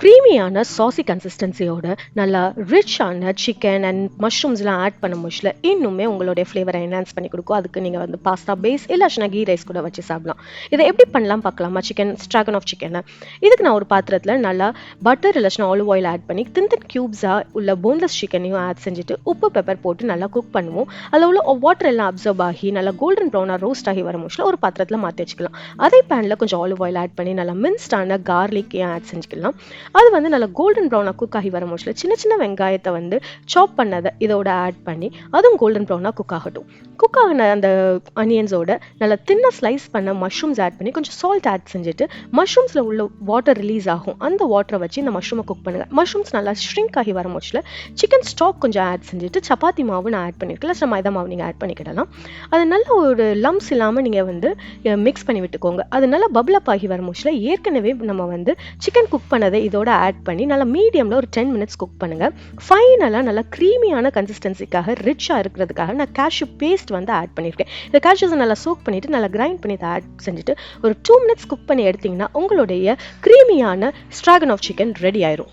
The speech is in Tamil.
க்ரீமியான சாசி கன்சிஸ்டன்சியோட நல்லா ரிச்சான சிக்கன் அண்ட் மஷ்ரூம்ஸ்லாம் ஆட் பண்ண முச்சில் இன்னுமே உங்களுடைய ஃப்ளேவரை என்ஹான்ஸ் பண்ணி கொடுக்கும். அதுக்கு நீங்கள் வந்து பாஸ்தா பேஸ் இல்லைனா கீ ரைஸ் கூட வச்சு சாப்பிடலாம். இதை எப்படி பண்ணலாம் பார்க்கலாமா? சிக்கன் ஸ்ட்ராகன் ஆஃப் சிக்கனை இதுக்கு நான் ஒரு பாத்திரத்தில் நல்லா பட்டர் இல்லைனா ஆலிவ் ஆயில் ஆட் பண்ணி தின் க்யூப்ஸாக உள்ள போன்லெஸ் சிக்கனையும் ஆட் செஞ்சுட்டு உப்பு பெப்பர் போட்டு நல்லா குக் பண்ணுவோம். அதில் உள்ள வாட்டர் எல்லாம் அப்சர்வ் ஆகி நல்லா கோல்டன் ப்ரௌனாக ரோஸ்ட் ஆகி வர முச்சில் ஒரு பாத்திரத்தில் மாற்றி வச்சுக்கலாம். அதே பேனில் கொஞ்சம் ஆலிவ் ஆயில் ஆட் பண்ணி நல்லா மின்ஸ்டான கார்லிக்கையும் ஆட் செஞ்சுக்கலாம். அது வந்து நல்லா கோல்டன் ப்ரௌனாக குக் ஆகி வர முச்சில் சின்ன சின்ன வெங்காயத்தை வந்து சாப் பண்ணதை இதோட ஆட் பண்ணி அதுவும் கோல்டன் ப்ரௌனாக குக் ஆகட்டும். குக் ஆகின அந்த அனியன்ஸோட நல்லா தின்ன ஸ்லைஸ் பண்ண மஷ்ரூம்ஸ் ஆட் பண்ணி கொஞ்சம் சால்ட் ஆட் செஞ்சுட்டு மஷ்ரூம்ஸில் உள்ள வாட்டர் ரிலீஸ் ஆகும். அந்த வாட்டரை வச்சு இந்த மஷ்ரூமை குக் பண்ணுங்கள். மஷ்ரூம்ஸ் நல்லா ஷ்ரிங்க் ஆகி வர முச்சில் சிக்கன் ஸ்டாக் கொஞ்சம் ஆட் செஞ்சுட்டு சப்பாத்தி மாவு நான் ஆட் பண்ணியிருக்கேன், இல்லை மைதா மாவு நீங்கள் ஆட் பண்ணிக்கிடலாம். அது நல்ல ஒரு லம்ஸ் இல்லாமல் நீங்கள் வந்து மிக்ஸ் பண்ணி விட்டுக்கோங்க. அது நல்லா பபிள் அப் ஆகி வர முச்சில் ஏற்கனவே நம்ம வந்து சிக்கன் குக் பண்ணதை இதோட ஆட் பண்ணி நல்லா மீடியமில் ஒரு 10 minutes குக் பண்ணுங்கள். ஃபைனலாக நல்லா க்ரீமியான கன்சிஸ்டன்சிக்காக ரிச்சாக இருக்கிறதுக்காக நான் கேஷ்யூ பேஸ்ட் வந்து ஆட் பண்ணியிருக்கேன். இந்த கேஷ்யூஸை நல்லா சோக் பண்ணிவிட்டு நல்லா கிரைண்ட் பண்ணி இதை ஆட் செஞ்சுட்டு ஒரு 2 minutes குக் பண்ணி எடுத்திங்கன்னா உங்களுடைய க்ரீமியான ஸ்ட்ராகன் ஆஃப் சிக்கன் ரெடி ஆயிரும்.